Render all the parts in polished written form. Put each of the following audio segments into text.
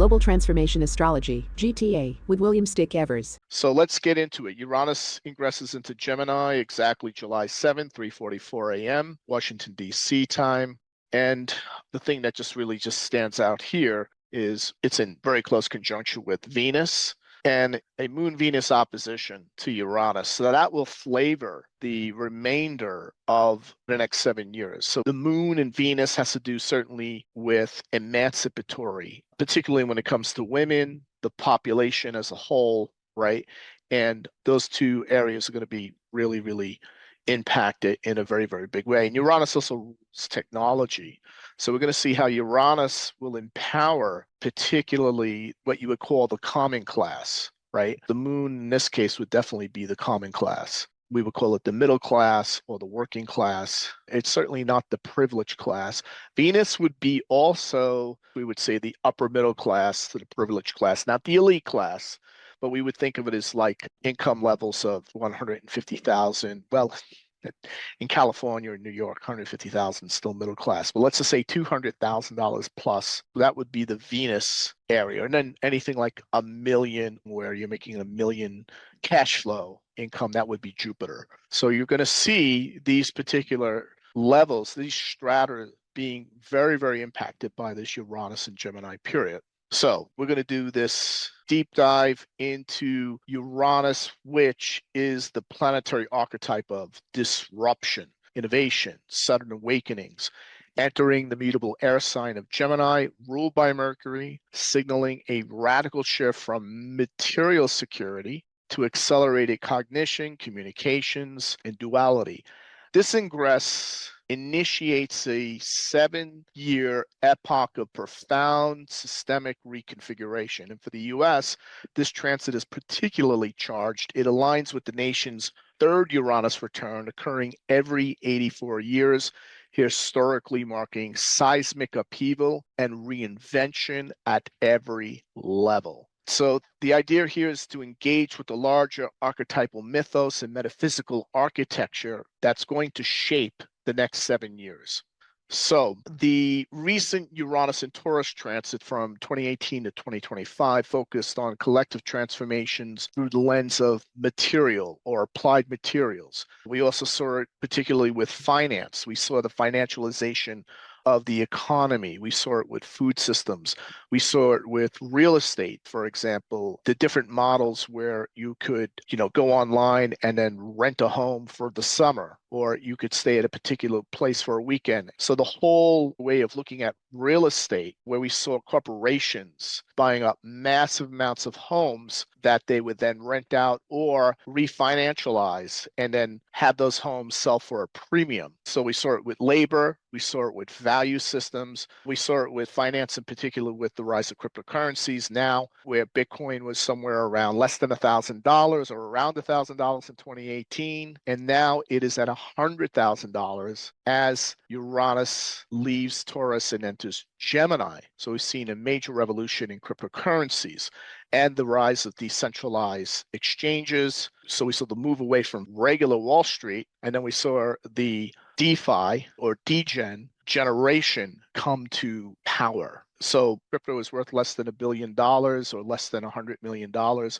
Global Transformation Astrology, GTA, with William Stickevers. So let's get into it. Uranus ingresses into Gemini exactly July 7th, 3:44 a.m., Washington, D.C. time. And the thing that just really just stands out here is it's in very close conjunction with Venus and a Moon-Venus opposition to Uranus. So that will flavor the remainder of the next 7 years. So the Moon and Venus has to do certainly with emancipatory, particularly when it comes to women, the population as a whole, right? And those two areas are going to be really, really impacted in a very, very big way. And Uranus also rules technology. So we're going to see how Uranus will empower particularly what you would call the common class, right? The moon in this case would definitely be the common class. We would call it the middle class or the working class. It's certainly not the privileged class. Venus would be also, we would say, the upper middle class to the privileged class, not the elite class, but we would think of it as like income levels of 150,000. Well, in California or New York, 150,000 still middle class. But let's just say $200,000 plus. That would be the Venus area. And then anything like a million, where you're making a million cash flow income, that would be Jupiter. So you're going to see these particular levels, these strata being very, very impacted by this Uranus and Gemini period. So we're going to do this deep dive into Uranus, which is the planetary archetype of disruption, innovation, sudden awakenings, entering the mutable air sign of Gemini, ruled by Mercury, signaling a radical shift from material security to accelerated cognition, communications, and duality. This ingress initiates a 7-year epoch of profound systemic reconfiguration. And for the US, this transit is particularly charged. It aligns with the nation's third Uranus return, occurring every 84 years, historically marking seismic upheaval and reinvention at every level. So the idea here is to engage with the larger archetypal mythos and metaphysical architecture that's going to shape the next 7 years. So the recent Uranus and Taurus transit from 2018 to 2025 focused on collective transformations through the lens of material or applied materials. We also saw it particularly with finance. We saw the financialization of the economy. We saw it with food systems. We saw it with real estate, for example, the different models where you could, go online and then rent a home for the summer, or you could stay at a particular place for a weekend. So the whole way of looking at real estate, where we saw corporations buying up massive amounts of homes that they would then rent out or refinancialize and then have those homes sell for a premium. So we saw it with labor, we saw it with value systems, we saw it with finance, in particular with the rise of cryptocurrencies now, where Bitcoin was somewhere around less than $1,000 or around $1,000 in 2018. And now it is at $100,000 as Uranus leaves Taurus and enters Gemini. So we've seen a major revolution in cryptocurrencies and the rise of decentralized exchanges. So we saw the move away from regular Wall Street, and then we saw the DeFi or degen generation come to power. So crypto is worth less than $1 billion or less than $100 million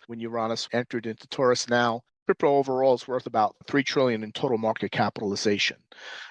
when Uranus entered into Taurus. Now crypto overall is worth about $3 trillion in total market capitalization.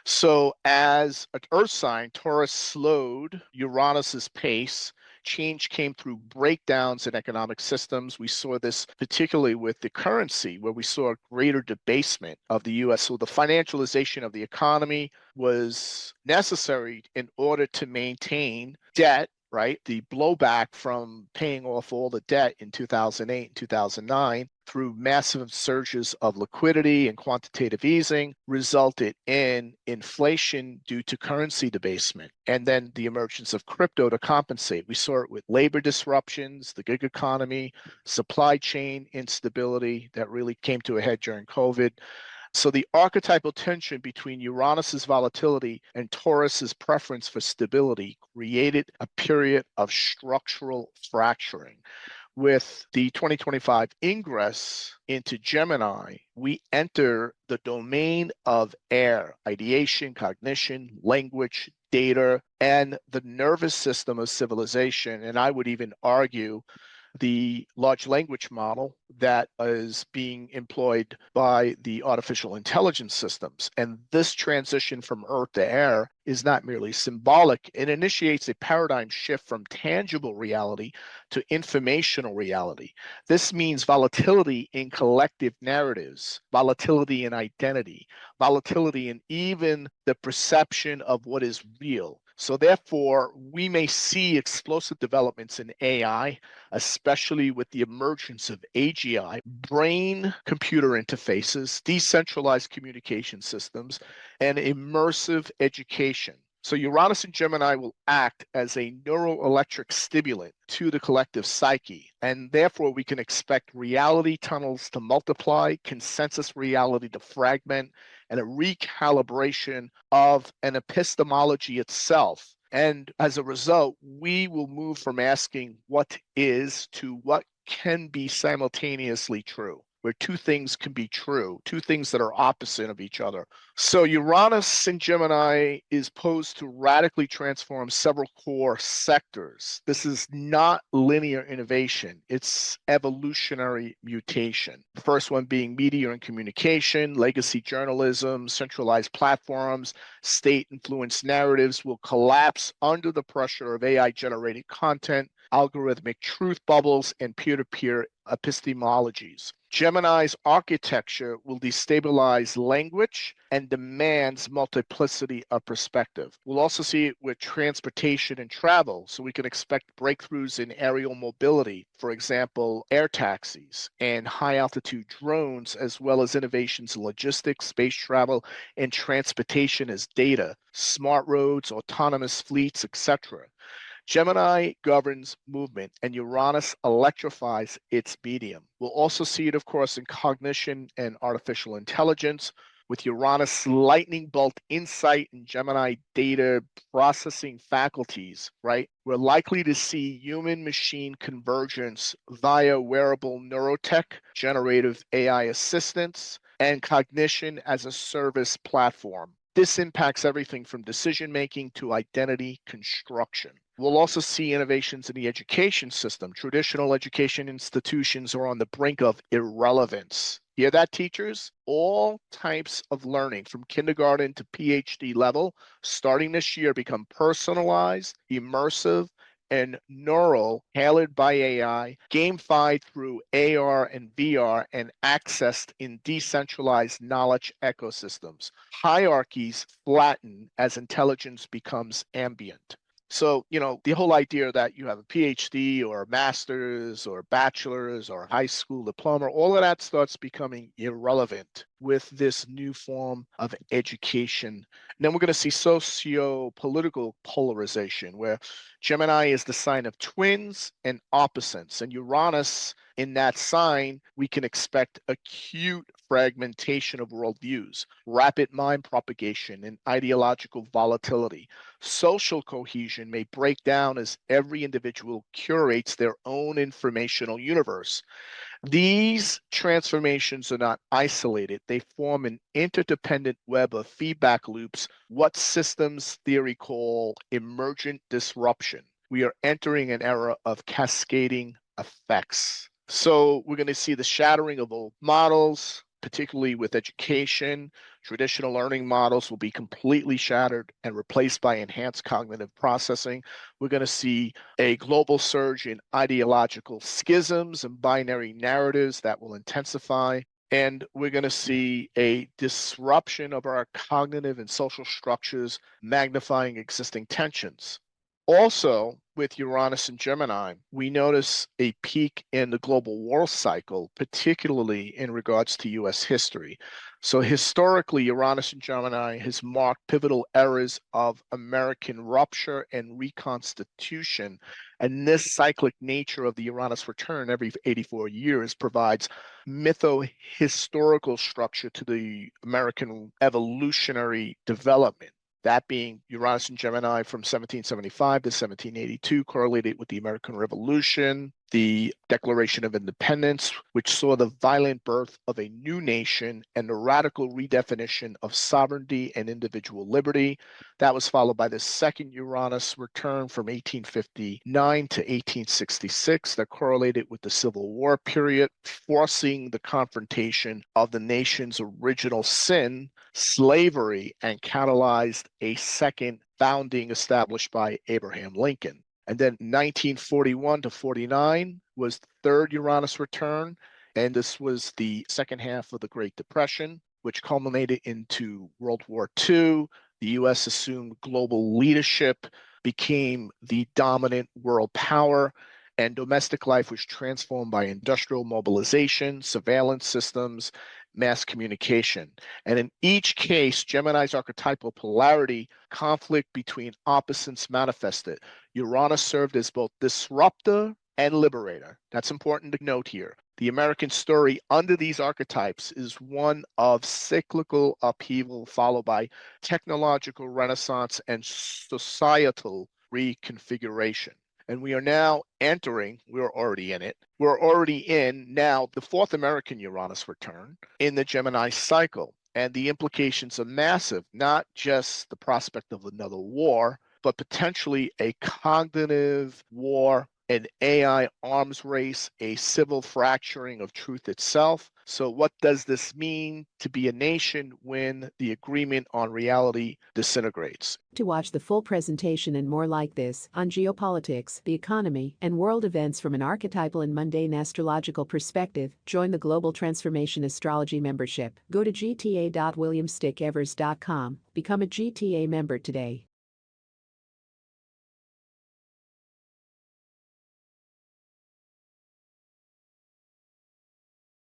So as an Earth sign, Taurus slowed Uranus's pace. Change came through breakdowns in economic systems. We saw this particularly with the currency, where we saw a greater debasement of the US. So the financialization of the economy was necessary in order to maintain debt, right? The blowback from paying off all the debt in 2008 and 2009 through massive surges of liquidity and quantitative easing resulted in inflation due to currency debasement, and then the emergence of crypto to compensate. We saw it with labor disruptions, the gig economy, supply chain instability that really came to a head during COVID. So the archetypal tension between Uranus's volatility and Taurus's preference for stability created a period of structural fracturing. With the 2025 ingress into Gemini, we enter the domain of air, ideation, cognition, language, data, and the nervous system of civilization. And I would even argue the large language model that is being employed by the artificial intelligence systems. And this transition from Earth to air is not merely symbolic, it initiates a paradigm shift from tangible reality to informational reality. This means volatility in collective narratives, volatility in identity, volatility in even the perception of what is real. So, therefore, we may see explosive developments in AI, especially with the emergence of AGI, brain computer interfaces, decentralized communication systems, and immersive education. So Uranus and Gemini will act as a neuroelectric stimulant to the collective psyche, and therefore we can expect reality tunnels to multiply, consensus reality to fragment, and a recalibration of an epistemology itself. And as a result, we will move from asking what is to what can be simultaneously true, where two things can be true, two things that are opposite of each other. So Uranus in Gemini is posed to radically transform several core sectors. This is not linear innovation, it's evolutionary mutation. The first one being media and communication, legacy journalism, centralized platforms, state-influenced narratives will collapse under the pressure of AI-generated content, algorithmic truth bubbles, and peer-to-peer epistemologies. Gemini's architecture will destabilize language and demands multiplicity of perspective. We'll also see it with transportation and travel, so we can expect breakthroughs in aerial mobility, for example, air taxis and high-altitude drones, as well as innovations in logistics, space travel, and transportation as data, smart roads, autonomous fleets, etc. Gemini governs movement, and Uranus electrifies its medium. We'll also see it, of course, in cognition and artificial intelligence, with Uranus lightning bolt insight and Gemini data processing faculties, right? We're likely to see human machine convergence via wearable neurotech, generative AI assistance, and cognition as a service platform. This impacts everything from decision making to identity construction. We'll also see innovations in the education system. Traditional education institutions are on the brink of irrelevance. Hear that, teachers? All types of learning from kindergarten to PhD level, starting this year, become personalized, immersive, and neural, tailored by AI, gamified through AR and VR, and accessed in decentralized knowledge ecosystems. Hierarchies flatten as intelligence becomes ambient. So, the whole idea that you have a PhD or a master's or a bachelor's or a high school diploma, all of that starts becoming irrelevant with this new form of education. And then we're going to see socio-political polarization, where Gemini is the sign of twins and opposites, and Uranus in that sign, we can expect acute fragmentation of worldviews, rapid mind propagation, and ideological volatility. Social cohesion may break down as every individual curates their own informational universe. These transformations are not isolated. They form an interdependent web of feedback loops, what systems theory call emergent disruption. We are entering an era of cascading effects. So we're going to see the shattering of old models, particularly with education. Traditional learning models will be completely shattered and replaced by enhanced cognitive processing. We're going to see a global surge in ideological schisms and binary narratives that will intensify. And we're going to see a disruption of our cognitive and social structures, magnifying existing tensions. Also, with Uranus and Gemini, we notice a peak in the global war cycle, particularly in regards to US history. So historically, Uranus and Gemini has marked pivotal eras of American rupture and reconstitution. And this cyclic nature of the Uranus return every 84 years provides mytho-historical structure to the American evolutionary development. that being Uranus and Gemini from 1775 to 1782, correlated with the American Revolution, the Declaration of Independence, which saw the violent birth of a new nation and the radical redefinition of sovereignty and individual liberty. That was followed by the second Uranus return from 1859 to 1866 that correlated with the Civil War period, forcing the confrontation of the nation's original sin, slavery, and catalyzed a second founding established by Abraham Lincoln. And then 1941 to 49 was the third Uranus return. And this was the second half of the Great Depression, which culminated into World War II. The US assumed global leadership, became the dominant world power, and domestic life was transformed by industrial mobilization, surveillance systems, mass communication. And in each case, Gemini's archetypal polarity, conflict between opposites manifested. Uranus served as both disruptor and liberator. That's important to note here. The American story under these archetypes is one of cyclical upheaval followed by technological renaissance and societal reconfiguration. And we are now entering, we're already in it, we're already in now the fourth American Uranus return in the Gemini cycle. And the implications are massive, not just the prospect of another war, but potentially a cognitive war, an AI arms race, a civil fracturing of truth itself. So, what does this mean to be a nation when the agreement on reality disintegrates? To watch the full presentation and more like this on geopolitics, the economy, and world events from an archetypal and mundane astrological perspective, join the Global Transformation Astrology membership. Go to gta.williamstickevers.com. Become a GTA member today.